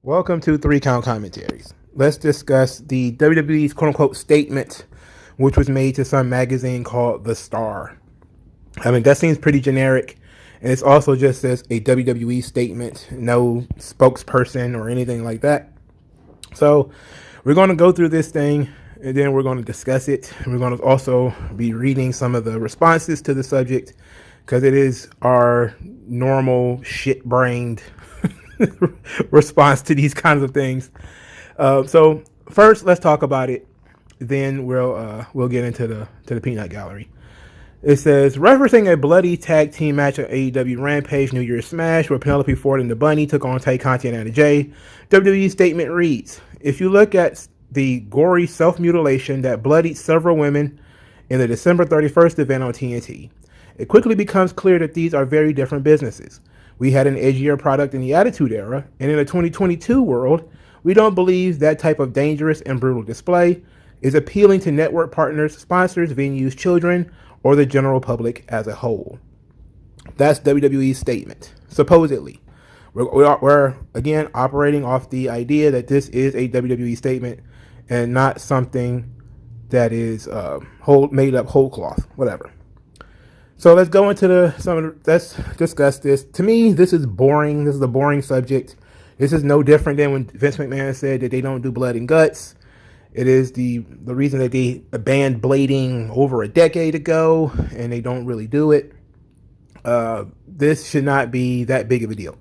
Welcome to Three Count Commentaries. Let's discuss the WWE's quote-unquote statement, which was made to some magazine called The Star. I mean, that seems pretty generic, and it's also just as a WWE statement, no spokesperson or anything like that. So we're going to go through this thing, and then we're going to discuss it. And we're going to also be reading some of the responses to the subject, because it is our normal shit-brained response to these kinds of things. So first, let's talk about it. Then we'll get into the peanut gallery. It says, referencing a bloody tag team match at AEW Rampage New Year's Smash, where Penelope Ford and the Bunny took on Tay Conti and Anna Jay, WWE's statement reads, if you look at the gory self-mutilation that bloodied several women in the December 31st event on TNT, it quickly becomes clear that these are very different businesses. We had an edgier product in the Attitude Era, and in a 2022 world, we don't believe that type of dangerous and brutal display is appealing to network partners, sponsors, venues, children, or the general public as a whole. That's WWE's statement, supposedly. We're again, operating off the idea that this is a WWE statement and not something that is made up whole cloth, whatever. So let's go into let's discuss this. To me, this is boring. This is a boring subject. This is no different than when Vince McMahon said that they don't do blood and guts. It is the reason that they banned blading over a decade ago, and they don't really do it. This should not be that big of a deal.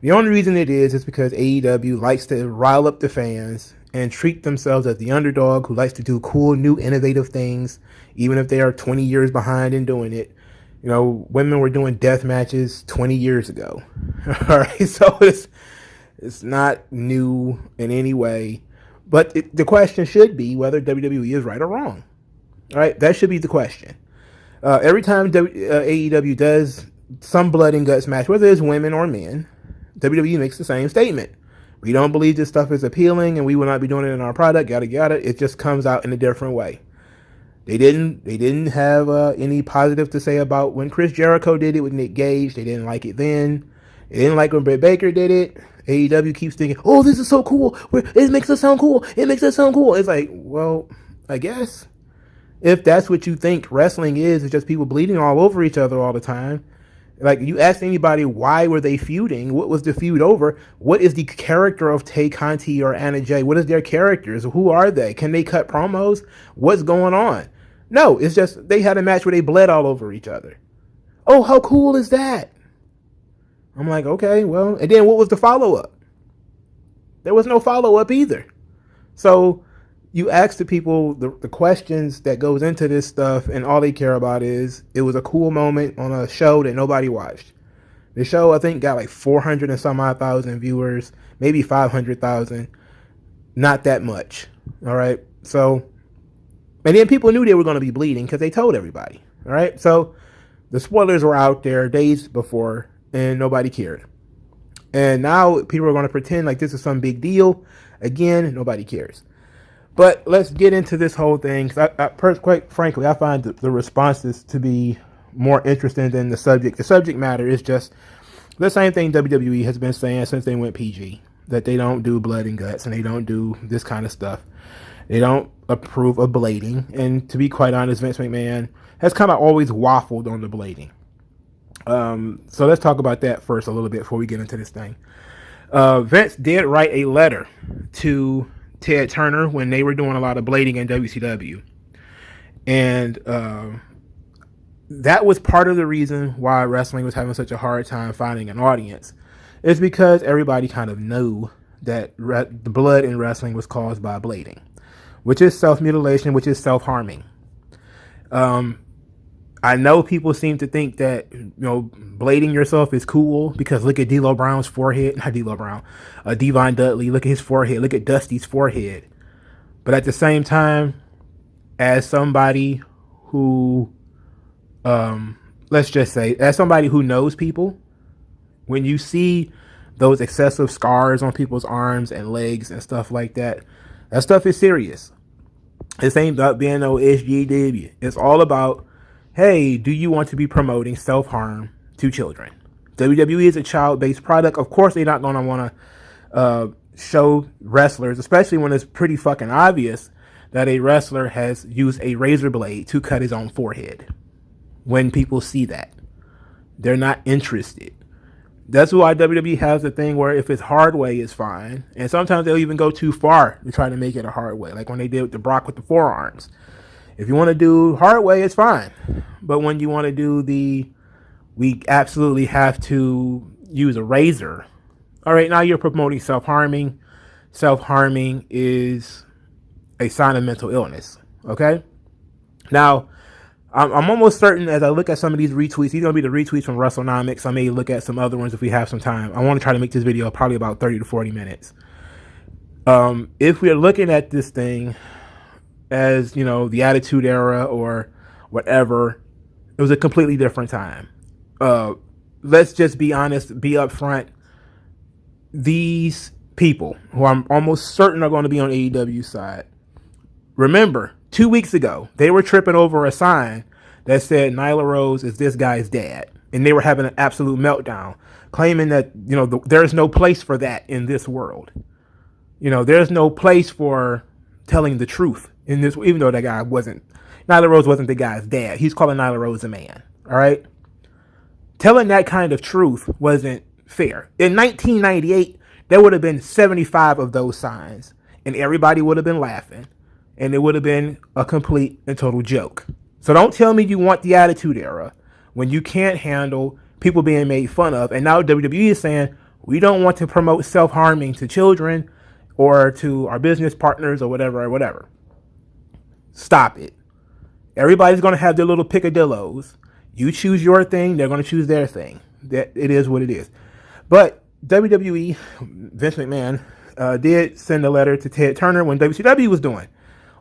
The only reason it is because AEW likes to rile up the fans and treat themselves as the underdog who likes to do cool, new, innovative things, even if they are 20 years behind in doing it. You know, women were doing death matches 20 years ago. All right, so it's not new in any way. But the question should be whether WWE is right or wrong. All right, that should be the question. Every time AEW does some blood and guts match, whether it's women or men, WWE makes the same statement. We don't believe this stuff is appealing, and we will not be doing it in our product. Yada yada. It just comes out in a different way. They didn't have any positive to say about when Chris Jericho did it with Nick Gage. They didn't like it then. They didn't like when Britt Baker did it. AEW keeps thinking, oh, this is so cool. It makes us sound cool. It makes us sound cool. It's like, well, I guess if that's what you think wrestling is, it's just people bleeding all over each other all the time. Like, you ask anybody, why were they feuding? What was the feud over? What is the character of Tay Conti or Anna Jay? What is their characters? Who are they? Can they cut promos? What's going on? No, it's just they had a match where they bled all over each other. Oh, how cool is that? I'm like, okay, well, and then what was the follow-up? There was no follow-up either. So you ask the people the questions that goes into this stuff, and all they care about is it was a cool moment on a show that nobody watched. The show, I think, got like 400 and some odd thousand viewers, maybe 500,000. Not that much. All right. So, and then people knew they were going to be bleeding because they told everybody. All right. So the spoilers were out there days before, and nobody cared. And now people are going to pretend like this is some big deal. Again, nobody cares. But let's get into this whole thing. Quite frankly, I find the responses to be more interesting than the subject. The subject matter is just the same thing WWE has been saying since they went PG, that they don't do blood and guts and they don't do this kind of stuff. They don't approve of blading. And to be quite honest, Vince McMahon has kind of always waffled on the blading. So let's talk about that first a little bit before we get into this thing. Vince did write a letter to Ted Turner when they were doing a lot of blading in WCW. And that was part of the reason why wrestling was having such a hard time finding an audience. It's because everybody kind of knew that the blood in wrestling was caused by blading, which is self-mutilation, which is self-harming. I know people seem to think that, blading yourself is cool because look at D'Lo Brown's forehead. Not D'Lo Brown. Devon Dudley. Look at his forehead. Look at Dusty's forehead. But at the same time, as somebody who, let's just say, as somebody who knows people, when you see those excessive scars on people's arms and legs and stuff like that, that stuff is serious. This ain't about being no SGW. It's all about, hey, do you want to be promoting self-harm to children? WWE is a child-based product. Of course, they're not going to want to show wrestlers, especially when it's pretty fucking obvious that a wrestler has used a razor blade to cut his own forehead. When people see that, they're not interested. That's why WWE has the thing where if it's hard way, it's fine. And sometimes they'll even go too far to try to make it a hard way. Like when they did with the Brock with the forearms. If you want to do hard way, it's fine. But when you want to do we absolutely have to use a razor. All right, now you're promoting self-harming. Self-harming is a sign of mental illness. Okay? Now, I'm almost certain as I look at some of these retweets, these are going to be the retweets from WrestleNomics. I may look at some other ones if we have some time. I want to try to make this video probably about 30 to 40 minutes. If we're looking at this thing as, the Attitude Era or whatever, it was a completely different time. Let's just be honest, be upfront. These people who I'm almost certain are going to be on AEW's side. Remember, 2 weeks ago, they were tripping over a sign that said Nyla Rose is this guy's dad. And they were having an absolute meltdown, claiming that, there's no place for that in this world. There's no place for telling the truth in this, even though Nyla Rose wasn't the guy's dad. He's calling Nyla Rose a man. All right. Telling that kind of truth wasn't fair. In 1998, there would have been 75 of those signs and everybody would have been laughing. And it would have been a complete and total joke. So don't tell me you want the Attitude Era when you can't handle people being made fun of. And now WWE is saying, we don't want to promote self-harming to children or to our business partners or whatever. Stop it. Everybody's going to have their little picadillos. You choose your thing, they're going to choose their thing. That it is what it is. But WWE, Vince McMahon, did send a letter to Ted Turner when WCW was doing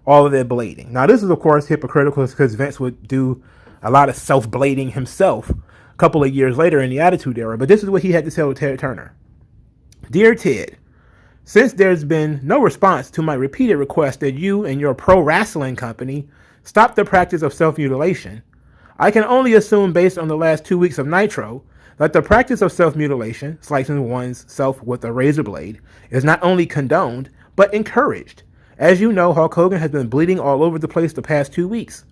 all of their blading. Now, this is, of course, hypocritical because Vince would do a lot of self-blading himself a couple of years later in the Attitude Era. But this is what he had to tell Ted Turner. Dear Ted, since there's been no response to my repeated request that you and your pro wrestling company stop the practice of self-mutilation, I can only assume based on the last 2 weeks of Nitro that the practice of self-mutilation, slicing one's self with a razor blade, is not only condoned, but encouraged. As you know, Hulk Hogan has been bleeding all over the place the past 2 weeks.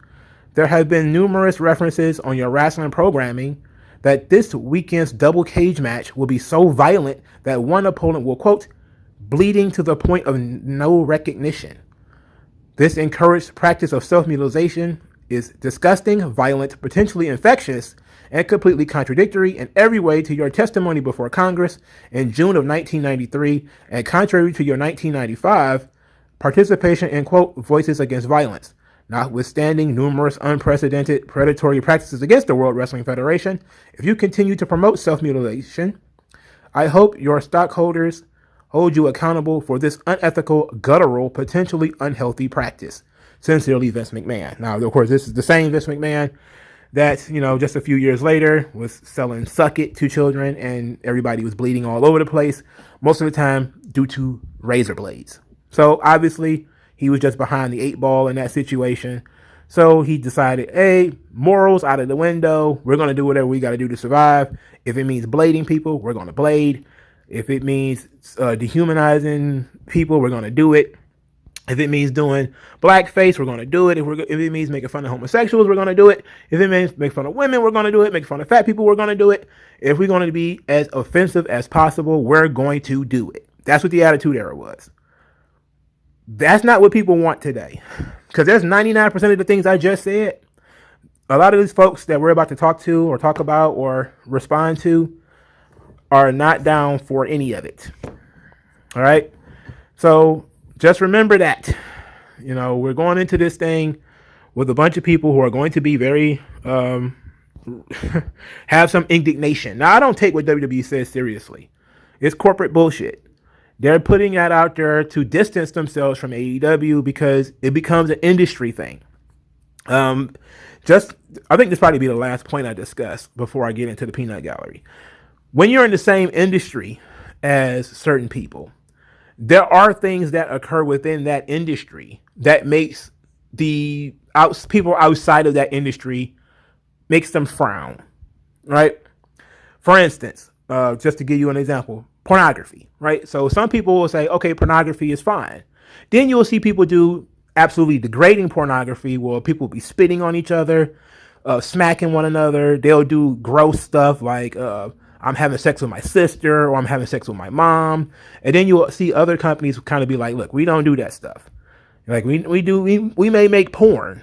There have been numerous references on your wrestling programming that this weekend's double cage match will be so violent that one opponent will, quote, bleeding to the point of no recognition. This encouraged practice of self-mutilation is disgusting, violent, potentially infectious, and completely contradictory in every way to your testimony before Congress in June of 1993 and contrary to your 1995 participation in, quote, Voices Against Violence. Notwithstanding numerous unprecedented predatory practices against the World Wrestling Federation, if you continue to promote self-mutilation, I hope your stockholders hold you accountable for this unethical, guttural, potentially unhealthy practice. Sincerely, Vince McMahon. Now, of course, this is the same Vince McMahon that, just a few years later was selling Suck It to children and everybody was bleeding all over the place, most of the time due to razor blades. So obviously he was just behind the 8 ball in that situation. So he decided, hey, morals out of the window. We're going to do whatever we got to do to survive. If it means blading people, we're going to blade. If it means dehumanizing people, we're going to do it. If it means doing blackface, we're going to do it. If it means making fun of homosexuals, we're going to do it. If it means make fun of women, we're going to do it. Make fun of fat people, we're going to do it. If we're going to be as offensive as possible, we're going to do it. That's what the Attitude Era was. That's not what people want today. Because there's 99% of the things I just said. A lot of these folks that we're about to talk to or talk about or respond to are not down for any of it. All right? So just remember that. We're going into this thing with a bunch of people who are going to be very, have some indignation. Now, I don't take what WWE says seriously. It's corporate bullshit. They're putting that out there to distance themselves from AEW because it becomes an industry thing. I think this probably be the last point I discuss before I get into the peanut gallery. When you're in the same industry as certain people, there are things that occur within that industry that makes the people outside of that industry makes them frown, right? For instance, just to give you an example, pornography, right? So some people will say, okay, pornography is fine. Then you'll see people do absolutely degrading pornography where people will be spitting on each other, smacking one another. They'll do gross stuff like I'm having sex with my sister or I'm having sex with my mom. And then you'll see other companies kind of be like, look, we don't do that stuff. Like we may make porn,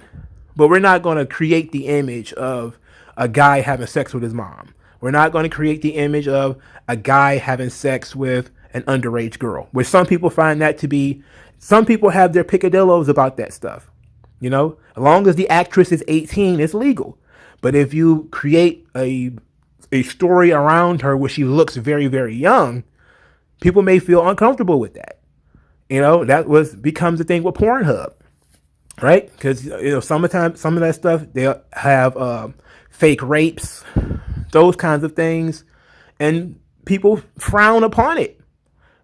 but we're not going to create the image of a guy having sex with his mom. We're not going to create the image of a guy having sex with an underage girl, which some people find that to be, some people have their picadillos about that stuff. You know, as long as the actress is 18, it's legal. But if you create a story around her where she looks very, very young, people may feel uncomfortable with that. You know, becomes the thing with Pornhub, right? Because some of that stuff they'll have fake rapes, those kinds of things, and people frown upon it.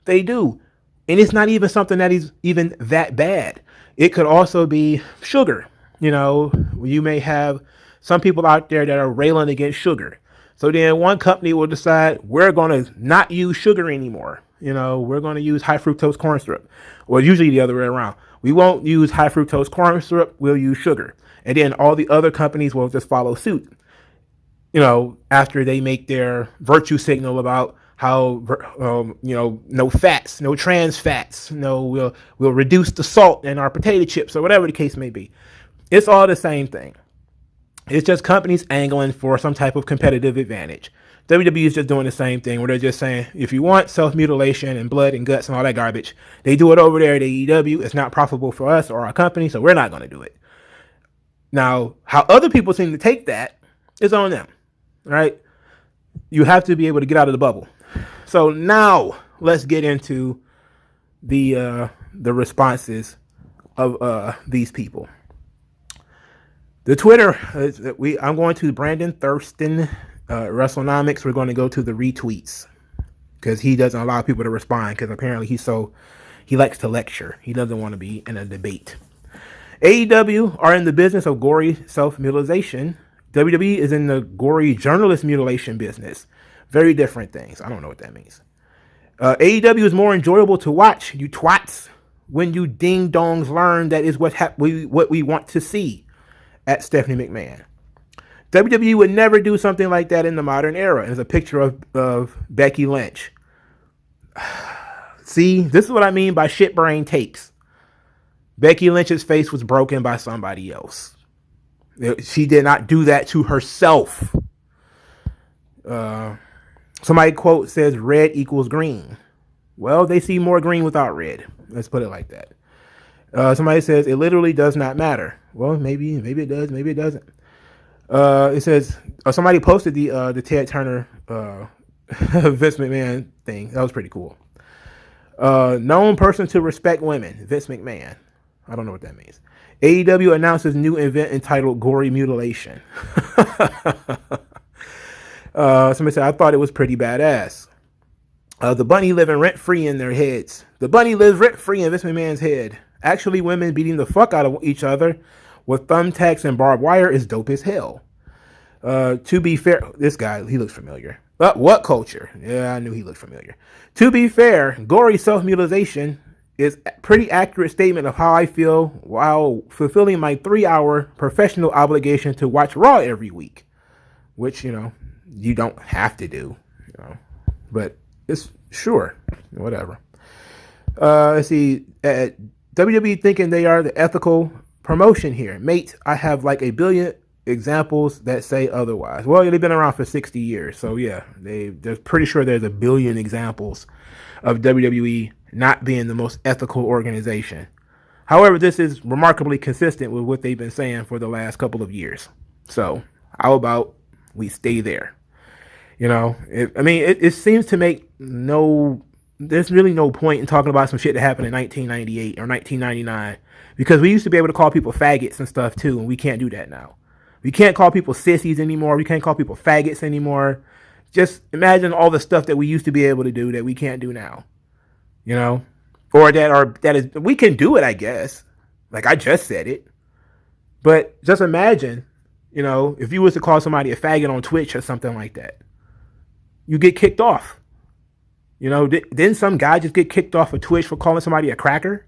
They do, and it's not even something that is even that bad. It could also be sugar. You know, you may have some people out there that are railing against sugar. So then one company will decide we're going to not use sugar anymore. You know, we're going to use high fructose corn syrup. Or usually the other way around. We won't use high fructose corn syrup. We'll use sugar. And then all the other companies will just follow suit. You know, after they make their virtue signal about how, no fats, no trans fats, we'll reduce the salt in our potato chips or whatever the case may be. It's all the same thing. It's just companies angling for some type of competitive advantage. WWE is just doing the same thing where they're just saying, if you want self-mutilation and blood and guts and all that garbage, they do it over there at AEW. It's not profitable for us or our company, so we're not going to do it. Now, how other people seem to take that is on them, right? You have to be able to get out of the bubble. So now let's get into the responses of these people. The Twitter, I'm going to Brandon Thurston, WrestleNomics. We're going to go to the retweets because he doesn't allow people to respond because apparently he likes to lecture. He doesn't want to be in a debate. AEW are in the business of gory self-mutilation. WWE is in the gory journalist mutilation business. Very different things. I don't know what that means. AEW is more enjoyable to watch, you twats, when you ding-dongs learn that is what we want to see. At Stephanie McMahon. WWE would never do something like that in the modern era. There's a picture of Becky Lynch. See, this is what I mean by shit brain takes. Becky Lynch's face was broken by somebody else. She did not do that to herself. Somebody quote says red equals green. Well, they see more green without red. Let's put it like that. Somebody says it literally does not matter. Well, maybe it does, maybe it doesn't. It says somebody posted the Ted Turner Vince McMahon thing. That was pretty cool. Known person to respect women, Vince McMahon. I don't know what that means. AEW announces new event entitled Gory Mutilation. Somebody said I thought it was pretty badass. The bunny living rent free in their heads. The bunny lives rent free in Vince McMahon's head. Actually, women beating the fuck out of each other with thumbtacks and barbed wire is dope as hell. To be fair, this guy, he looks familiar. What culture? Yeah, I knew he looked familiar. To be fair, gory self-mutilation is a pretty accurate statement of how I feel while fulfilling my 3-hour professional obligation to watch Raw every week. Which, you don't have to do, but it's sure, whatever. Let's see, WWE thinking they are the ethical promotion here. Mate, I have like a billion examples that say otherwise. Well, they've been around for 60 years. So yeah, they're pretty sure there's a billion examples of WWE not being the most ethical organization. However, this is remarkably consistent with what they've been saying for the last couple of years. So how about we stay there? It seems to make there's really no point in talking about some shit that happened in 1998 or 1999 because we used to be able to call people faggots and stuff too, and we can't do that now. We can't call people sissies anymore. We can't call people faggots anymore. Just imagine all the stuff that we used to be able to do that we can't do now. Or that is we can do it, I guess. Like I just said it. But just imagine, if you was to call somebody a faggot on Twitch or something like that, you get kicked off. You know, didn't some guy just get kicked off of Twitch for calling somebody a cracker?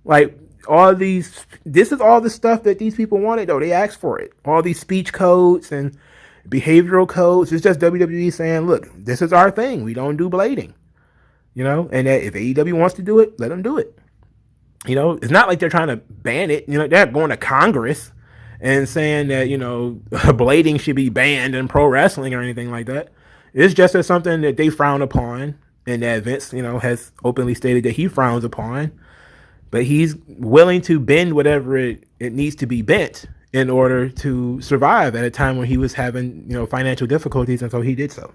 Like, this is all the stuff that these people wanted, though. They asked for it. All these speech codes and behavioral codes. It's just WWE saying, look, this is our thing. We don't do blading. You know, and that if AEW wants to do it, let them do it. You know, it's not like they're trying to ban it. You know, they're going to Congress and saying that, you know, blading should be banned in pro wrestling or anything like that. It's just as something that they frown upon, and that Vince, you know, has openly stated that he frowns upon. But he's willing to bend whatever it needs to be bent in order to survive at a time when he was having, you know, financial difficulties, and so he did so.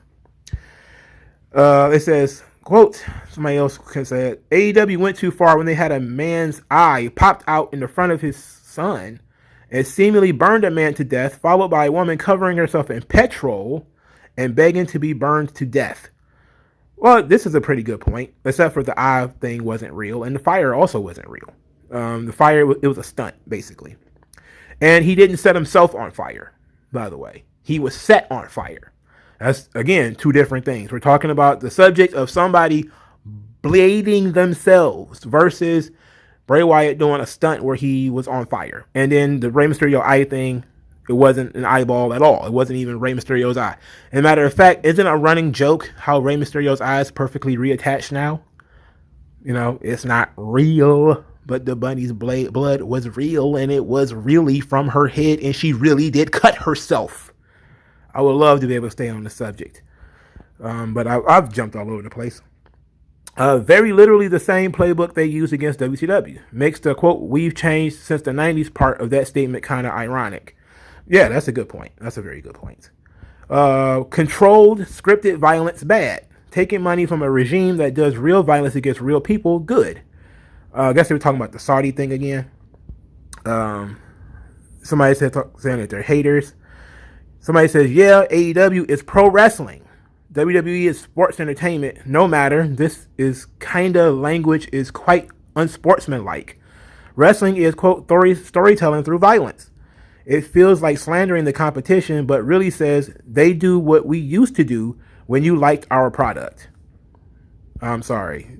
It says, quote, somebody else said, AEW went too far when they had a man's eye popped out in the front of his son and seemingly burned a man to death, followed by a woman covering herself in petrol and begging to be burned to death. Well, this is a pretty good point, except for the eye thing wasn't real, and the fire also wasn't real. The fire, it was a stunt, basically. And he didn't set himself on fire, by the way. He was set on fire. That's, again, two different things. We're talking about the subject of somebody blading themselves versus Bray Wyatt doing a stunt where he was on fire. And then the Rey Mysterio eye thing, it wasn't an eyeball at all. It wasn't even Rey Mysterio's eye. As a matter of fact, isn't a running joke how Rey Mysterio's eye is perfectly reattached now? You know, it's not real, but the bunny's blood was real, and it was really from her head, and she really did cut herself. I would love to be able to stay on the subject, but I've jumped all over the place. Very literally the same playbook they used against WCW. Makes the, quote, "we've changed since the 90s" part of that statement kind of ironic. Yeah, that's a good point. That's a very good point. Controlled, scripted violence, bad. Taking money from a regime that does real violence against real people, good. I guess they were talking about the Saudi thing again. Somebody said saying that they're haters. Somebody says, yeah, AEW is pro wrestling. WWE is sports entertainment. No matter. This is kind of language is quite unsportsmanlike. Wrestling is, quote, storytelling through violence. It feels like slandering the competition, but really says they do what we used to do when you liked our product. I'm sorry.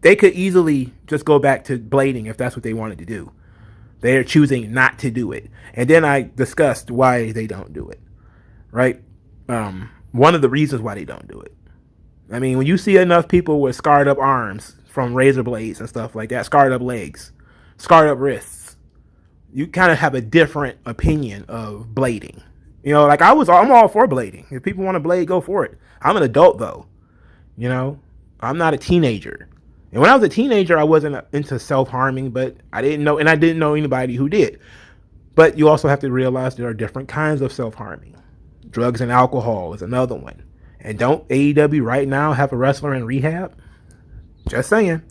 They could easily just go back to blading if that's what they wanted to do. They're choosing not to do it. And then I discussed why they don't do it. Right? One of the reasons why they don't do it. I mean, when you see enough people with scarred up arms from razor blades and stuff like that, scarred up legs, scarred up wrists, you kind of have a different opinion of blading. You know, like I'm all for blading. If people want to blade, go for it. I'm an adult though. You know, I'm not a teenager. And when I was a teenager, I wasn't into self-harming, but I didn't know anybody who did. But you also have to realize there are different kinds of self-harming. Drugs and alcohol is another one. And don't AEW right now have a wrestler in rehab? Just saying.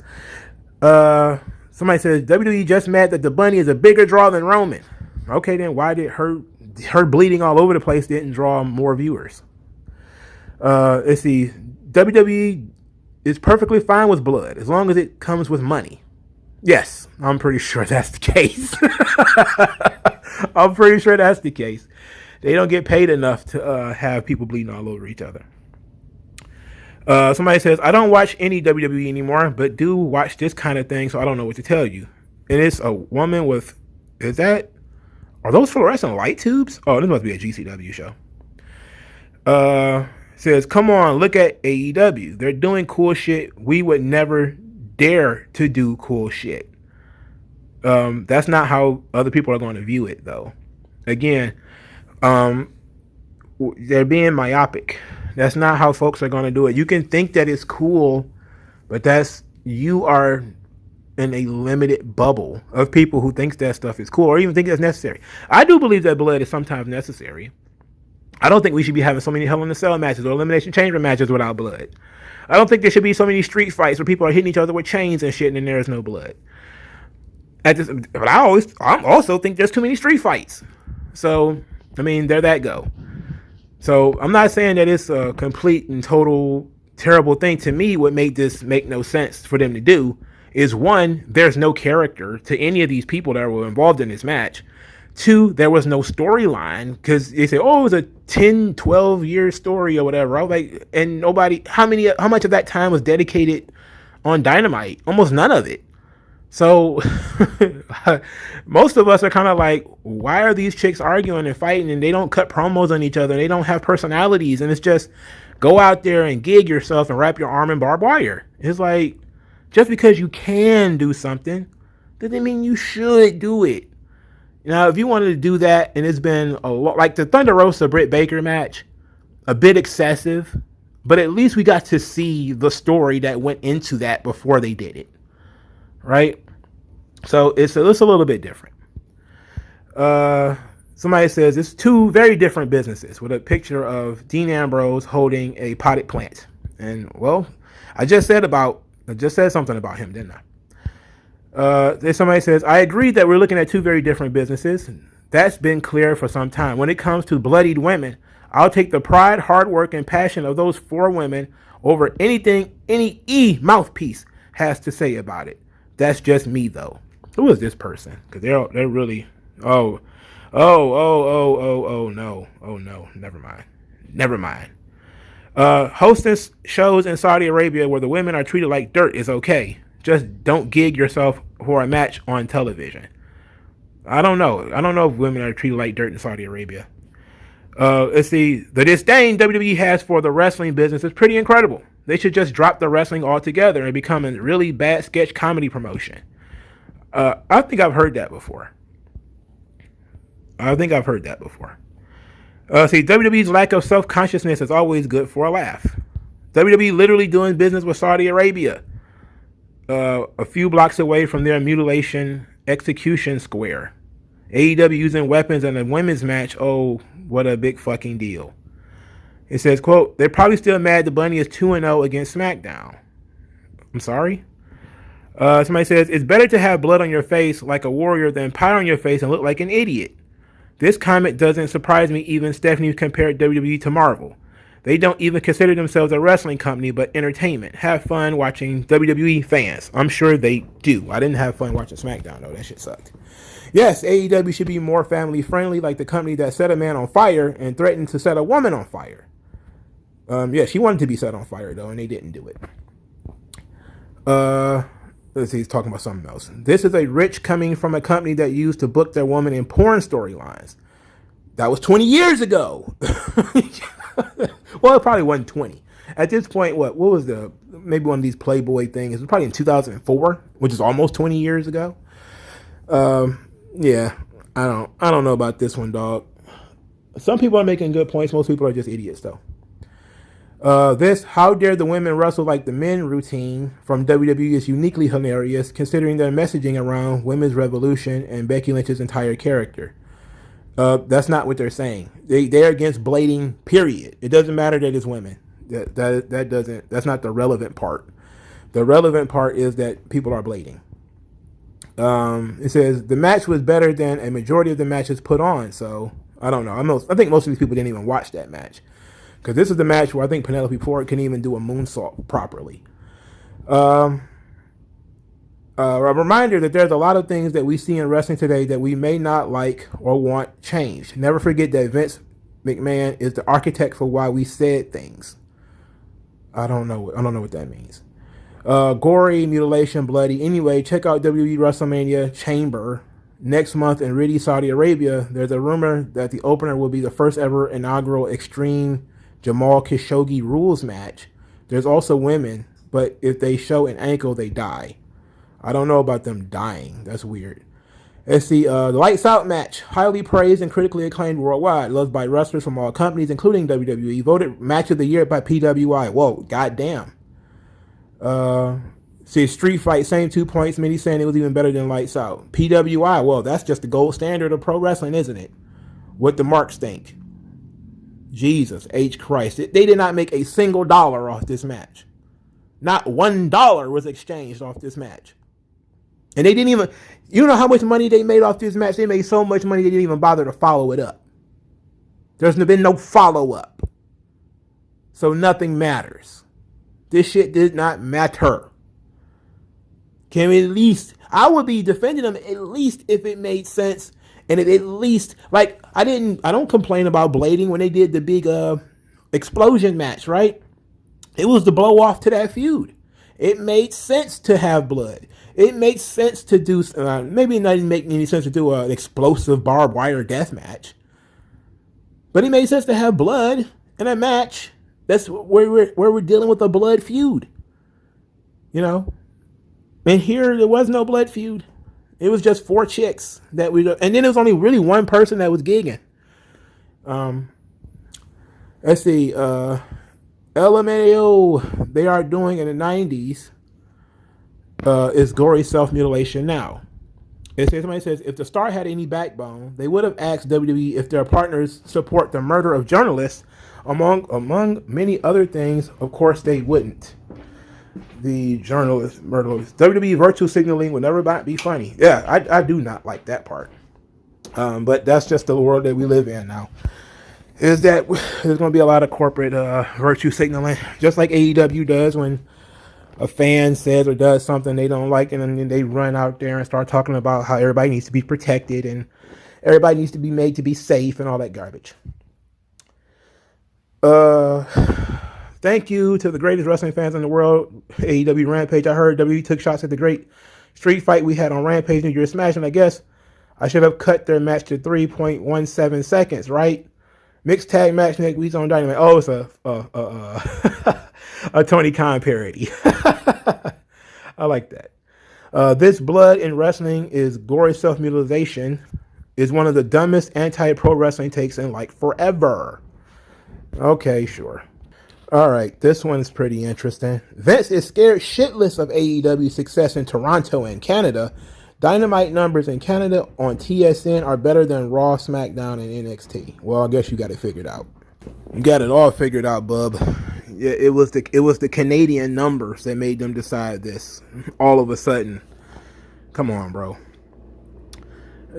Somebody says, WWE just mad that the bunny is a bigger draw than Roman. Okay, then why did her bleeding all over the place didn't draw more viewers? Let's see. WWE is perfectly fine with blood as long as it comes with money. Yes, I'm pretty sure that's the case. I'm pretty sure that's the case. They don't get paid enough to have people bleeding all over each other. Somebody says, I don't watch any WWE anymore, but do watch this kind of thing, so I don't know what to tell you. And it's a woman with, are those fluorescent light tubes? Oh, this must be a GCW show. Says, come on, look at AEW. They're doing cool shit. We would never dare to do cool shit. That's not how other people are going to view it, though. Again, they're being myopic. That's not how folks are going to do it. You can think that it's cool, but you are in a limited bubble of people who thinks that stuff is cool or even think that's necessary. I do believe that blood is sometimes necessary. I don't think we should be having so many Hell in a Cell matches or Elimination Chamber matches without blood. I don't think there should be so many street fights where people are hitting each other with chains and shit and then there is no blood. But I also think there's too many street fights. So, I mean, there that go. So I'm not saying that it's a complete and total terrible thing. To me, what made this make no sense for them to do is, one, there's no character to any of these people that were involved in this match. Two, there was no storyline because they say, oh, it was a 10, 12-year story or whatever. I was like, and nobody, how much of that time was dedicated on Dynamite? Almost none of it. So most of us are kind of like, why are these chicks arguing and fighting and they don't cut promos on each other? They don't have personalities. And it's just go out there and gig yourself and wrap your arm in barbed wire. It's like, just because you can do something doesn't mean you should do it. Now, if you wanted to do that, and it's been a lot, like the Thunder Rosa Britt Baker match, a bit excessive, but at least we got to see the story that went into that before they did it, right? So it's a little bit different. Somebody says it's two very different businesses with a picture of Dean Ambrose holding a potted plant, and well, I just said something about him, didn't I? Somebody says, I agree that we're looking at two very different businesses. That's been clear for some time. When it comes to bloodied women, I'll take the pride, hard work, and passion of those four women over anything any mouthpiece has to say about it. That's just me, though. Who is this person? Because they're really, no. Never mind. Hosting shows in Saudi Arabia where the women are treated like dirt is okay. Just don't gig yourself for a match on television. I don't know if women are treated like dirt in Saudi Arabia. Let's see. The disdain WWE has for the wrestling business is pretty incredible. They should just drop the wrestling altogether and become a really bad sketch comedy promotion. I think I've heard that before. WWE's lack of self-consciousness is always good for a laugh. WWE literally doing business with Saudi Arabia. A few blocks away from their mutilation execution square. AEW using weapons in a women's match. Oh, what a big fucking deal. It says, quote, they're probably still mad the Bunny is 2-0 against SmackDown. I'm sorry? Somebody says, it's better to have blood on your face like a warrior than pie on your face and look like an idiot. This comment doesn't surprise me. Even Stephanie compared WWE to Marvel. They don't even consider themselves a wrestling company, but entertainment. Have fun watching WWE, fans. I'm sure they do. I didn't have fun watching SmackDown, though. That shit sucked. Yes, AEW should be more family friendly, like the company that set a man on fire and threatened to set a woman on fire. Yeah, she wanted to be set on fire, though, and they didn't do it. Let's see, he's talking about something else. This is a rich coming from a company that used to book their woman in porn storylines. That was 20 years ago. Well, it probably wasn't 20. At this point, what was maybe one of these Playboy things? It was probably in 2004, which is almost 20 years ago. Yeah, I don't know about this one, dog. Some people are making good points. Most people are just idiots, though. How dare the women wrestle like the men routine from WWE is uniquely hilarious, considering their messaging around women's revolution and Becky Lynch's entire character. That's not what they're saying. They're against blading, period. It doesn't matter that it's women. That's not the relevant part. The relevant part is that people are blading. It says the match was better than a majority of the matches put on. So I don't know. I think most of these people didn't even watch that match, because this is the match where I think Penelope Ford couldn't even do a moonsault properly. A reminder that there's a lot of things that we see in wrestling today that we may not like or want changed. Never forget that Vince McMahon is the architect for why we said things. I don't know what that means. Gory, mutilation, bloody. Anyway, check out WWE WrestleMania Chamber next month in Riyadh, Saudi Arabia. There's a rumor that the opener will be the first ever inaugural Extreme Jamal Khashoggi rules match. There's also women, but if they show an ankle, they die. I don't know about them dying. That's weird. Let's see. The Lights Out match. Highly praised and critically acclaimed worldwide. Loved by wrestlers from all companies, including WWE. Voted Match of the Year by PWI. Whoa, goddamn. See, Street Fight, same 2 points. Many saying it was even better than Lights Out. PWI, well, that's just the gold standard of pro wrestling, isn't it? What the marks think. Jesus H. Christ. They did not make a single dollar off this match. Not $1 was exchanged off this match. And they didn't even, you know how much money they made off this match? They made so much money they didn't even bother to follow it up. There's been no follow-up. So nothing matters. This shit did not matter. Can we at least, I would be defending them at least if it made sense, and it at least, like, I don't complain about blading when they did the big explosion match, right? It was the blow off to that feud. It made sense to have blood. It makes sense to do, maybe it doesn't make any sense to do an explosive barbed wire death match, but it made sense to have blood in a match. That's where we're dealing with a blood feud, you know. And here there was no blood feud. It was just 4 chicks that and then it was only really one person that was gigging. Let's see. LMAO, they are doing in the 90s is gory self-mutilation now. Somebody says, if the Star had any backbone, they would have asked WWE if their partners support the murder of journalists, among many other things. Of course, they wouldn't. The journalist murderers. WWE virtue signaling would never be funny. Yeah, I do not like that part. But that's just the world that we live in now. Is that there's going to be a lot of corporate virtue signaling, just like AEW does when a fan says or does something they don't like, and then they run out there and start talking about how everybody needs to be protected and everybody needs to be made to be safe and all that garbage. Thank you to the greatest wrestling fans in the world, AEW Rampage. I heard WWE took shots at the great street fight we had on Rampage New Year's Smash, and I guess I should have cut their match to 3.17 seconds, right? Mixed tag match next week on Dynamite. Oh, it's a Tony Khan parody. I like that. This blood in wrestling is gory self-mutilation is one of the dumbest anti-pro wrestling takes in like forever. Okay, sure. All right, this one's pretty interesting. Vince is scared shitless of AEW's success in Toronto and Canada. Dynamite numbers in Canada on TSN are better than Raw, SmackDown, and NXT. Well, I guess you got it figured out. You got it all figured out, bub. Yeah, it was the Canadian numbers that made them decide this all of a sudden. Come on, bro.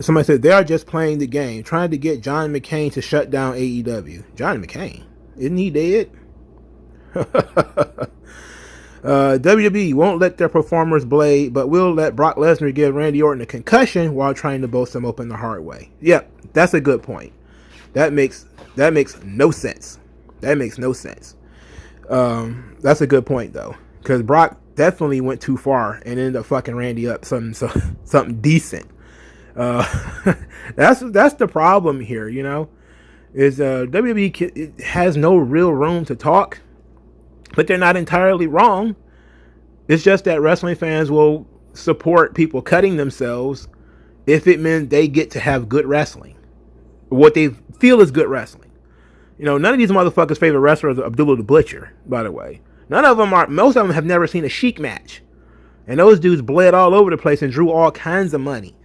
Somebody said they are just playing the game, trying to get John McCain to shut down AEW. John McCain? Isn't he dead? WWE won't let their performers blade, but will let Brock Lesnar give Randy Orton a concussion while trying to boast him open the hard way. Yep, that's a good point. That makes no sense. That makes no sense. That's a good point though, because Brock definitely went too far and ended up fucking Randy up something decent. That's the problem here, you know, is WWE has no real room to talk. But they're not entirely wrong. It's just that wrestling fans will support people cutting themselves if it means they get to have good wrestling. What they feel is good wrestling. You know, none of these motherfuckers' favorite wrestlers are Abdullah the Butcher, by the way. Most of them have never seen a Sheik match. And those dudes bled all over the place and drew all kinds of money.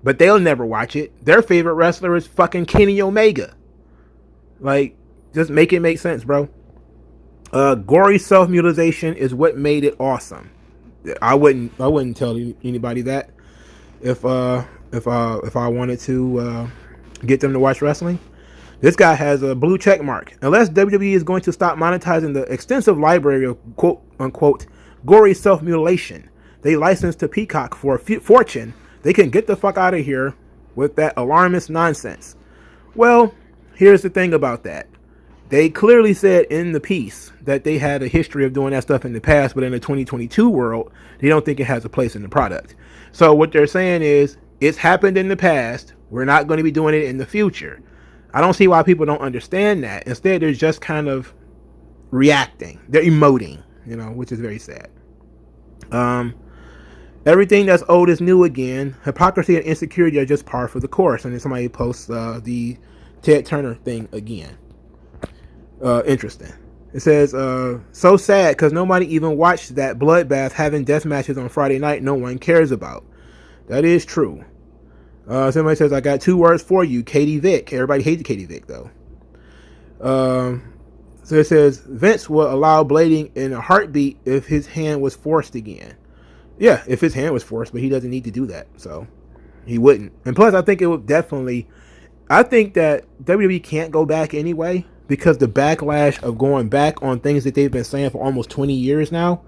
But they'll never watch it. Their favorite wrestler is fucking Kenny Omega. Like, just make it make sense, bro. Gory self-mutilation is what made it awesome. I wouldn't tell anybody that if I wanted to get them to watch wrestling. This guy has a blue check mark. Unless WWE is going to stop monetizing the extensive library of quote unquote gory self-mutilation they licensed to Peacock for a fortune, they can get the fuck out of here with that alarmist nonsense. Well, here's the thing about that. They clearly said in the piece that they had a history of doing that stuff in the past, but in the 2022 world, they don't think it has a place in the product. So what they're saying is, it's happened in the past. We're not going to be doing it in the future. I don't see why people don't understand that. Instead, they're just kind of reacting. They're emoting, you know, which is very sad. Everything that's old is new again. Hypocrisy and insecurity are just par for the course. And then somebody posts the Ted Turner thing again. Interesting. It says, so sad because nobody even watched that bloodbath having death matches on Friday night no one cares about. That is true. Somebody says, I got 2 words for you, Katie Vick. Everybody hated Katie Vick, though. So it says, Vince will allow blading in a heartbeat if his hand was forced again. Yeah, if his hand was forced, but he doesn't need to do that, so he wouldn't. And plus, I think it would definitely... I think that WWE can't go back anyway, because the backlash of going back on things that they've been saying for almost 20 years now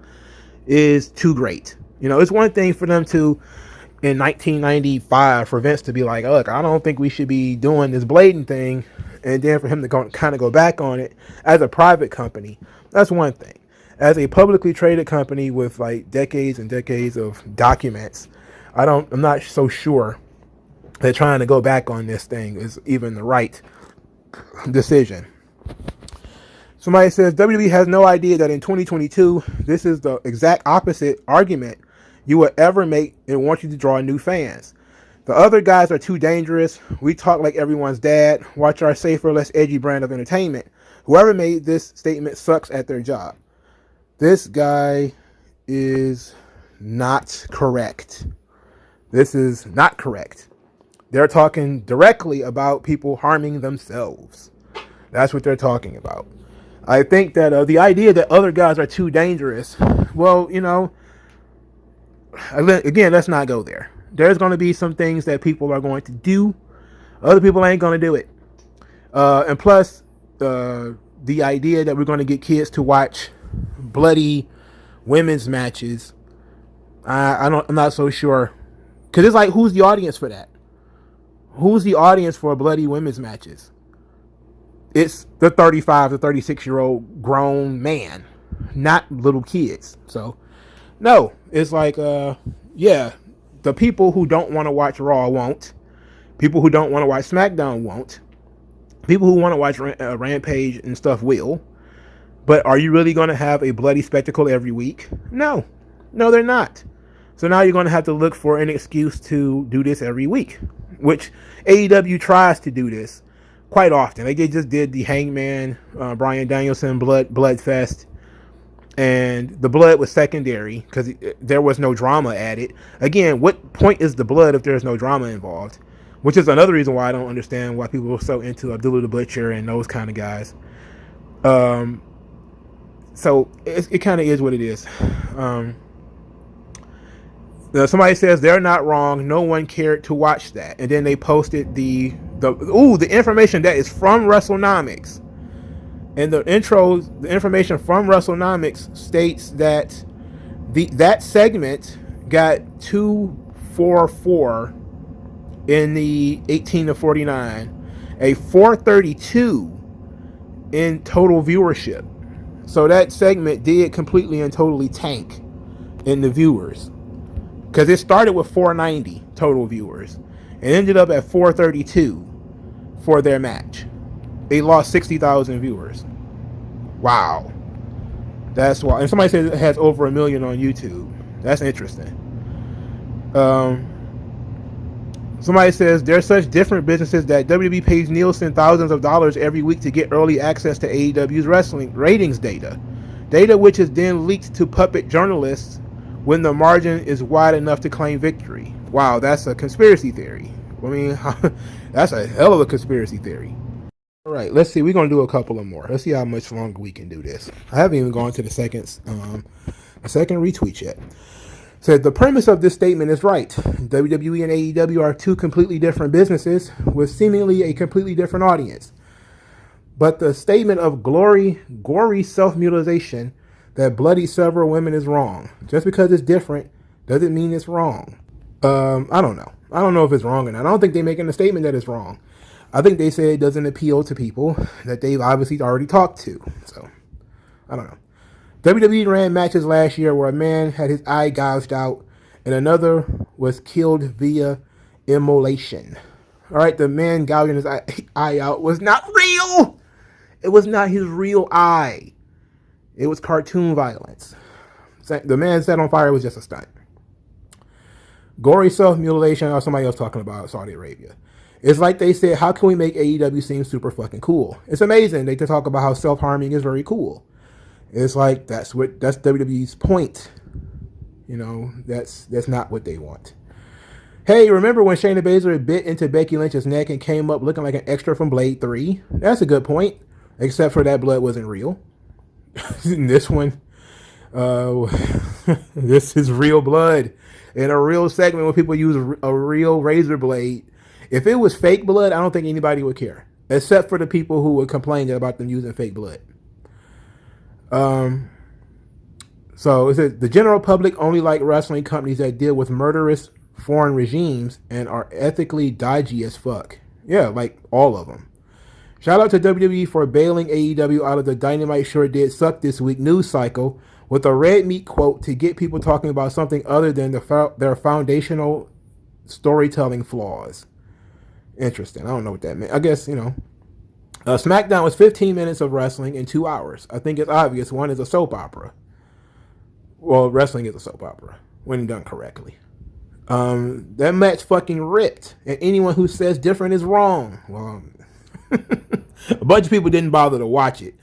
is too great. You know, it's one thing for them to, in 1995, for Vince to be like, look, I don't think we should be doing this blading thing. And then for him to kind of go back on it as a private company. That's one thing. As a publicly traded company with like decades and decades of documents, I'm not so sure that trying to go back on this thing is even the right decision. Somebody says WWE has no idea that in 2022, this is the exact opposite argument you would ever make and want you to draw new fans. The other guys are too dangerous. We talk like everyone's dad. Watch our safer, less edgy brand of entertainment. Whoever made this statement sucks at their job. This guy is not correct. This is not correct. They're talking directly about people harming themselves. That's what they're talking about. I think that the idea that other guys are too dangerous, well, you know, again, let's not go there. There's going to be some things that people are going to do. Other people ain't going to do it. And plus, the idea that we're going to get kids to watch bloody women's matches, I'm not so sure. Because it's like, who's the audience for that? Who's the audience for bloody women's matches? It's the 35 to 36-year-old grown man, not little kids. So, no, it's like, yeah, the people who don't want to watch Raw won't. People who don't want to watch SmackDown won't. People who want to watch Rampage and stuff will. But are you really going to have a bloody spectacle every week? No. No, they're not. So now you're going to have to look for an excuse to do this every week, which AEW tries to do this quite often. They just did the Hangman, Bryan Danielson blood fest, and the blood was secondary because there was no drama added. Again, what point is the blood if there's no drama involved? Which is another reason why I don't understand why people are so into Abdullah the Butcher and those kind of guys. So it kind of is what it is. Somebody says they're not wrong. No one cared to watch that, and then they posted the information that is from WrestleNomics, and the information from WrestleNomics states that that segment got 244 in the 18 to 49, a 432 in total viewership. So that segment did completely and totally tank in the viewers. Because it started with 490 total viewers and ended up at 432 for their match. They lost 60,000 viewers. Wow. That's why. And somebody says it has over 1 million on YouTube. That's interesting. Somebody says there's such different businesses that WWE pays Nielsen thousands of dollars every week to get early access to AEW's wrestling ratings data. Data which is then leaked to puppet journalists when the margin is wide enough to claim victory. Wow, that's a conspiracy theory. I mean, that's a hell of a conspiracy theory. All right, let's see. We're going to do a couple of more. Let's see how much longer we can do this. I haven't even gone to the second retweet yet. Said the premise of this statement is right. WWE and AEW are two completely different businesses with seemingly a completely different audience. But the statement of gory self-mutilation that bloody several women is wrong. Just because it's different doesn't mean it's wrong. I don't know. I don't know if it's wrong or not. I don't think they're making a statement that it's wrong. I think they say it doesn't appeal to people that they've obviously already talked to. So, I don't know. WWE ran matches last year where a man had his eye gouged out and another was killed via immolation. All right, the man gouging his eye out was not real. It was not his real eye. It was cartoon violence. The man set on fire was just a stunt. Gory self-mutilation, or somebody else talking about Saudi Arabia. It's like they said, how can we make AEW seem super fucking cool? It's amazing. They talk about how self-harming is very cool. It's like, that's WWE's point. You know, that's not what they want. Hey, remember when Shayna Baszler bit into Becky Lynch's neck and came up looking like an extra from Blade 3? That's a good point. Except for that blood wasn't real. This one, this is real blood in a real segment where people use a real razor blade. If it was fake blood, I don't think anybody would care, except for the people who would complain about them using fake blood. So it says the general public only like wrestling companies that deal with murderous foreign regimes and are ethically dodgy as fuck. Yeah, like all of them. Shout out to WWE for bailing AEW out of the Dynamite Sure Did Suck This Week news cycle with a red meat quote to get people talking about something other than their foundational storytelling flaws. Interesting. I don't know what that meant. I guess, SmackDown was 15 minutes of wrestling in 2 hours. I think it's obvious one is a soap opera. Well, wrestling is a soap opera when done correctly. That match fucking ripped, and anyone who says different is wrong. Well, a bunch of people didn't bother to watch it,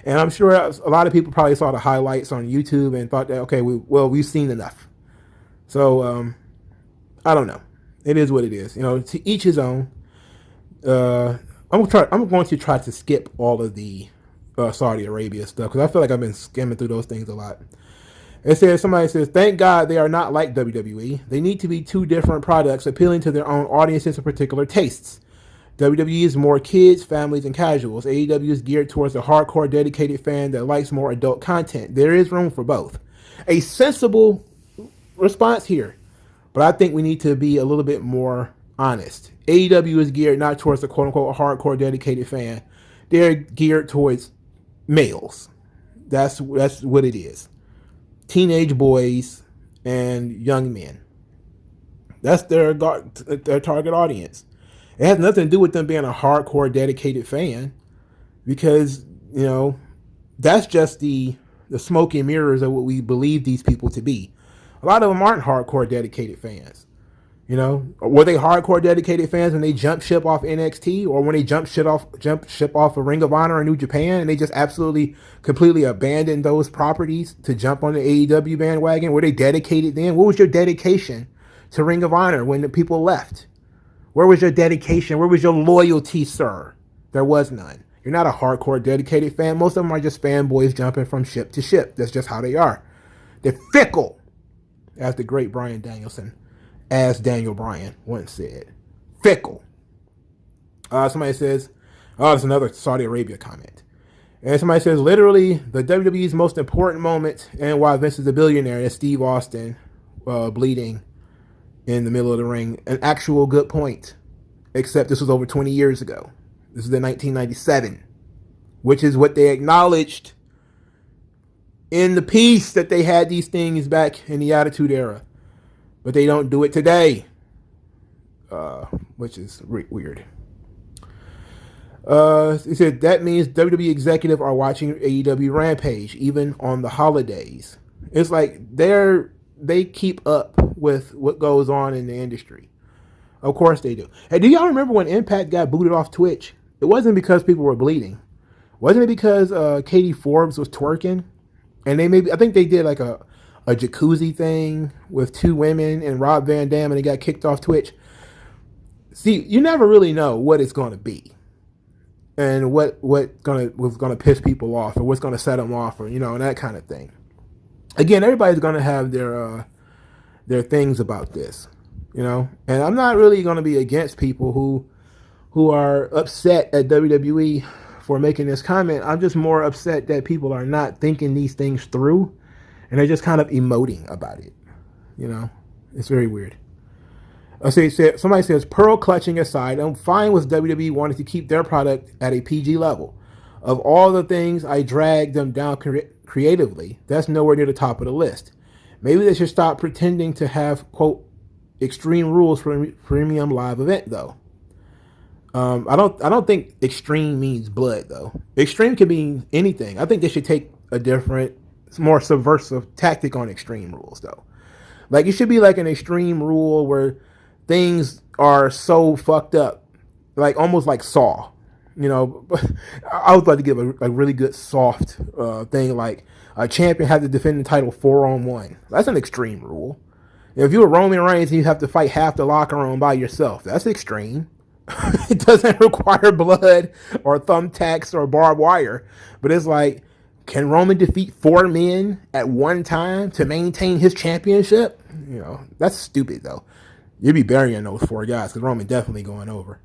and I'm sure a lot of people probably saw the highlights on YouTube and thought that okay, we've seen enough. So I don't know. It is what it is. To each his own. I'm going to try to skip all of the Saudi Arabia stuff because I feel like I've been skimming through those things a lot. Somebody says, thank God they are not like WWE. They need to be two different products appealing to their own audiences and particular tastes. WWE is more kids, families, and casuals. AEW is geared towards a hardcore, dedicated fan that likes more adult content. There is room for both. A sensible response here, but I think we need to be a little bit more honest. AEW is geared not towards the quote-unquote hardcore, dedicated fan. They're geared towards males. That's what it is. Teenage boys and young men. That's their target audience. It has nothing to do with them being a hardcore, dedicated fan, because that's just the smoke and mirrors of what we believe these people to be. A lot of them aren't hardcore, dedicated fans. Were they hardcore, dedicated fans when they jumped ship off NXT or when they jumped ship off of Ring of Honor or New Japan and they just absolutely, completely abandoned those properties to jump on the AEW bandwagon? Were they dedicated then? What was your dedication to Ring of Honor when the people left? Where was your dedication? Where was your loyalty, sir? There was none. You're not a hardcore, dedicated fan. Most of them are just fanboys jumping from ship to ship. That's just how they are. They're fickle, as the great Bryan Danielson, as Daniel Bryan once said. Fickle. Somebody says, there's another Saudi Arabia comment. And somebody says, literally, the WWE's most important moment and why Vince is a billionaire is Steve Austin bleeding in the middle of the ring. An actual good point. Except this was over 20 years ago. This is in 1997. Which is what they acknowledged in the piece that they had these things back in the Attitude Era. But they don't do it today, which is weird. He said that means WWE executives are watching AEW Rampage even on the holidays. It's like they keep up with what goes on in the industry. Of course they do. Hey, do y'all remember when Impact got booted off Twitch? It wasn't because people were bleeding. Wasn't it because Katie Forbes was twerking? And I think they did like a jacuzzi thing with two women and Rob Van Dam, and they got kicked off Twitch. See, you never really know what it's going to be and what's going to piss people off or what's going to set them off or, and that kind of thing. Again, everybody's going to have their things about this, and I'm not really going to be against people who are upset at WWE for making this comment. I'm just more upset that people are not thinking these things through. And they're just kind of emoting about it. It's very weird. Somebody says, pearl clutching aside, I'm fine with WWE wanting to keep their product at a PG level. Of all the things I dragged them down creatively, that's nowhere near the top of the list. Maybe they should stop pretending to have, quote, extreme rules for a premium live event, though. I don't think extreme means blood, though. Extreme can mean anything. I think they should take a different, more subversive tactic on extreme rules, though. Like, it should be like an extreme rule where things are so fucked up, like almost like Saw. I would like to give a really good soft thing, like a champion had to defend the title 4-on-1. That's an extreme rule. If you're Roman Reigns and you have to fight half the locker room by yourself, that's extreme. It doesn't require blood or thumbtacks or barbed wire, but it's like, can Roman defeat 4 men at one time to maintain his championship? That's stupid, though. You'd be burying those 4 guys because Roman definitely going over.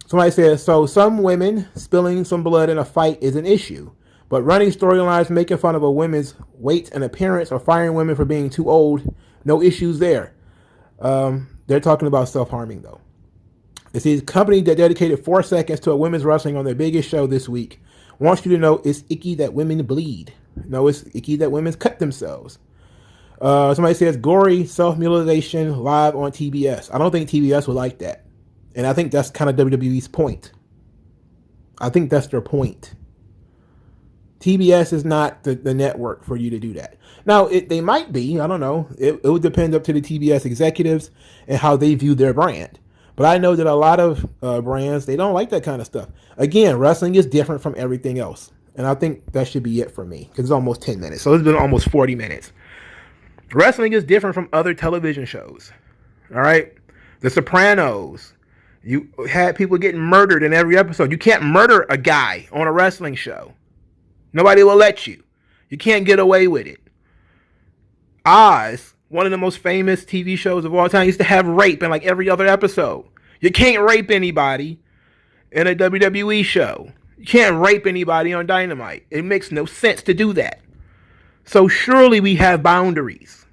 Somebody says, so some women spilling some blood in a fight is an issue, But running storylines, making fun of a woman's weight and appearance, or firing women for being too old, no issues there. They're talking about self-harming, though. It's a company that dedicated 4 seconds to a women's wrestling on their biggest show this week. Wants you to know it's icky that women bleed. No, it's icky that women cut themselves. Somebody says gory self-mutilation live on TBS. I don't think TBS would like that. And I think that's kind of WWE's point. I think that's their point. TBS is not the network for you to do that. Now, they might be. I don't know. It would depend up to the TBS executives and how they view their brand. But I know that a lot of brands, they don't like that kind of stuff. Again, wrestling is different from everything else. And I think that should be it for me, because it's almost 10 minutes. So it's been almost 40 minutes. Wrestling is different from other television shows. All right? The Sopranos. You had people getting murdered in every episode. You can't murder a guy on a wrestling show. Nobody will let you. You can't get away with it. Oz, one of the most famous TV shows of all time, used to have rape in like every other episode. You can't rape anybody in a WWE show. You can't rape anybody on Dynamite. It makes no sense to do that. So surely we have boundaries.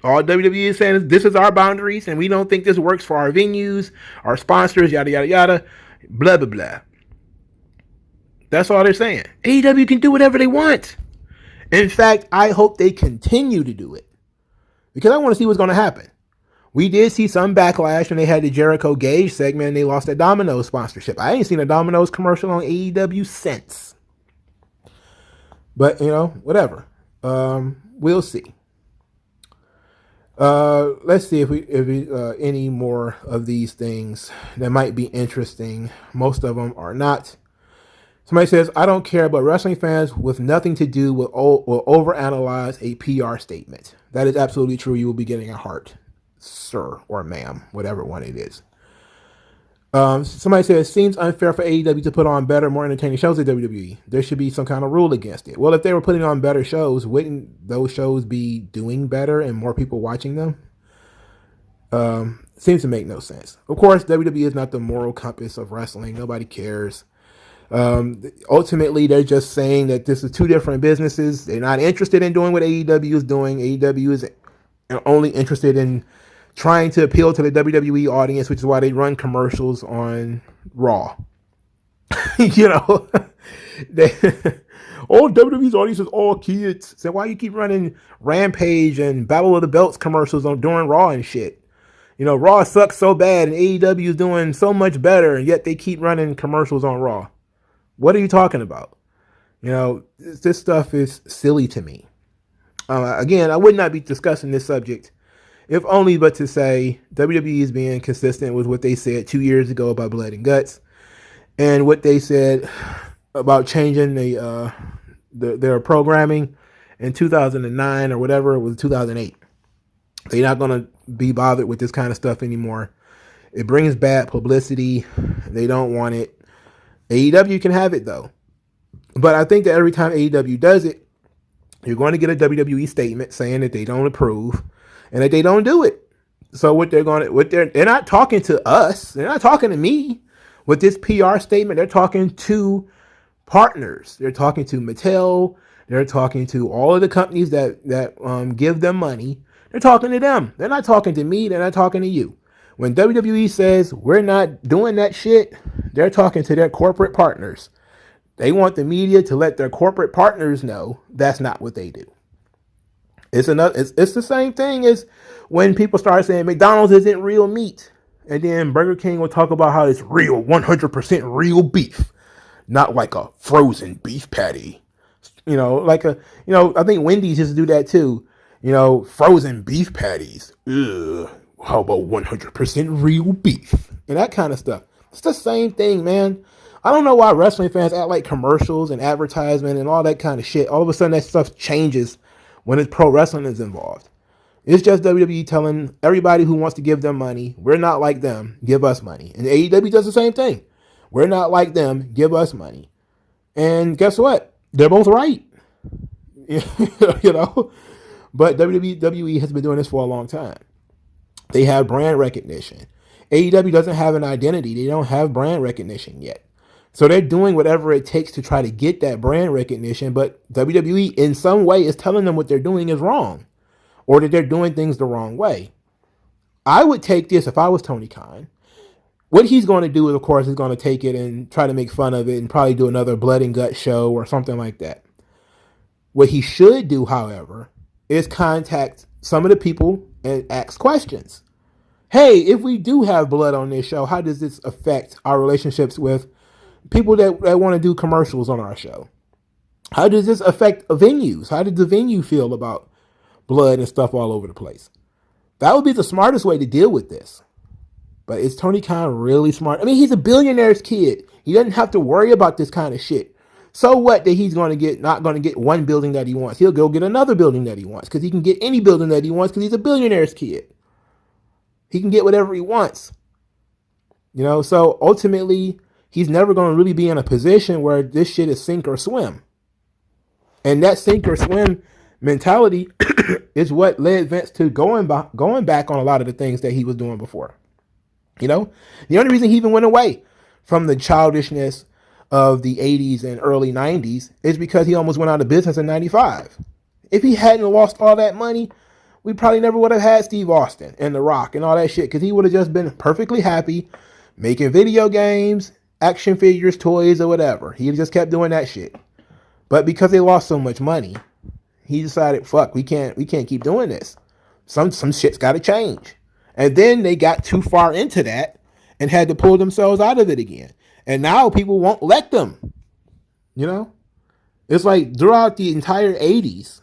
All WWE is saying is this is our boundaries, and we don't think this works for our venues, our sponsors, yada, yada, yada, blah, blah, blah. That's all they're saying. AEW can do whatever they want. In fact, I hope they continue to do it, because I want to see what's going to happen. We did see some backlash when they had the Jericho Gage segment and they lost that Domino's sponsorship. I ain't seen a Domino's commercial on AEW since. But, whatever. We'll see. Let's see if we any more of these things that might be interesting. Most of them are not. Somebody says, I don't care, but wrestling fans with nothing to do will overanalyze a PR statement. That is absolutely true. You will be getting a heart, sir or ma'am, whatever one it is. Somebody says, it seems unfair for AEW to put on better, more entertaining shows at WWE. There should be some kind of rule against it. Well, if they were putting on better shows, wouldn't those shows be doing better and more people watching them? Seems to make no sense. Of course, WWE is not the moral compass of wrestling. Nobody cares. Ultimately, they're just saying that this is two different businesses. They're not interested in doing what AEW is doing. AEW is only interested in trying to appeal to the WWE audience, which is why they run commercials on Raw. WWE's audience is all kids. So why you keep running Rampage and Battle of the Belts commercials during Raw and shit? Raw sucks so bad and AEW is doing so much better, and yet they keep running commercials on Raw. What are you talking about? This stuff is silly to me. Again, I would not be discussing this subject if only but to say WWE is being consistent with what they said 2 years ago about Blood and Guts, and what they said about changing their programming in 2009 or whatever, it was 2008. They're not going to be bothered with this kind of stuff anymore. It brings bad publicity. They don't want it. AEW can have it, though. But I think that every time AEW does it, you're going to get a WWE statement saying that they don't approve and that they don't do it. So they're not talking to us. They're not talking to me with this PR statement. They're talking to partners. They're talking to Mattel. They're talking to all of the companies that give them money. They're talking to them. They're not talking to me. They're not talking to you. When WWE says we're not doing that shit, they're talking to their corporate partners. They want the media to let their corporate partners know that's not what they do. It's the same thing as when people start saying McDonald's isn't real meat, and then Burger King will talk about how it's real, 100% real beef, not like a frozen beef patty. I think Wendy's used to do that too. Frozen beef patties. Ugh. How about 100% real beef? And that kind of stuff. It's the same thing, man. I don't know why wrestling fans act like commercials and advertisement and all that kind of shit. All of a sudden that stuff changes when it's pro wrestling is involved. It's just WWE telling everybody who wants to give them money, we're not like them, give us money. And AEW does the same thing. We're not like them, give us money. And guess what? They're both right. But WWE has been doing this for a long time. They have brand recognition. AEW doesn't have an identity. They don't have brand recognition yet. So they're doing whatever it takes to try to get that brand recognition, but WWE in some way is telling them what they're doing is wrong, or that they're doing things the wrong way. I would take this if I was Tony Khan. What he's going to do is, of course, is going to take it and try to make fun of it and probably do another blood and gut show or something like that. What he should do, however, is contact some of the people and ask questions. Hey, if we do have blood on this show, how does this affect our relationships with people that want to do commercials on our show? How does this affect venues? How did the venue feel about blood and stuff all over the place? That would be the smartest way to deal with this. But is Tony Khan really smart? I mean, he's a billionaire's kid. He doesn't have to worry about this kind of shit. So what that he's not going to get one building that he wants? He'll go get another building that he wants because he can get any building that he wants because he's a billionaire's kid. He can get whatever he wants. So ultimately, he's never going to really be in a position where this shit is sink or swim. And that sink or swim mentality is what led Vince to going back on a lot of the things that he was doing before. The only reason he even went away from the childishness of the 80s and early 90s is because he almost went out of business in 95. If he hadn't lost all that money, we probably never would have had Steve Austin and The Rock and all that shit, because he would have just been perfectly happy making video games, action figures, toys, or whatever. He just kept doing that shit. But because they lost so much money, he decided, fuck, we can't keep doing this. Some shit's got to change. And then they got too far into that and had to pull themselves out of it again. And now people won't let them. It's like throughout the entire 80s,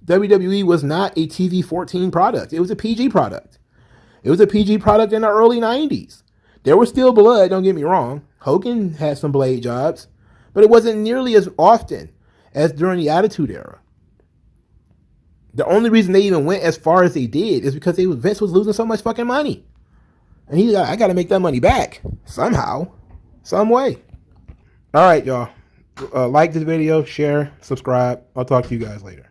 WWE was not a TV-14 product. It was a PG product. It was a PG product in the early 90s. There was still blood, don't get me wrong. Hogan had some blade jobs, but it wasn't nearly as often as during the Attitude Era. The only reason they even went as far as they did is because Vince was losing so much fucking money. And he's like, I got to make that money back somehow, some way. All right, y'all. Like this video, share, subscribe. I'll talk to you guys later.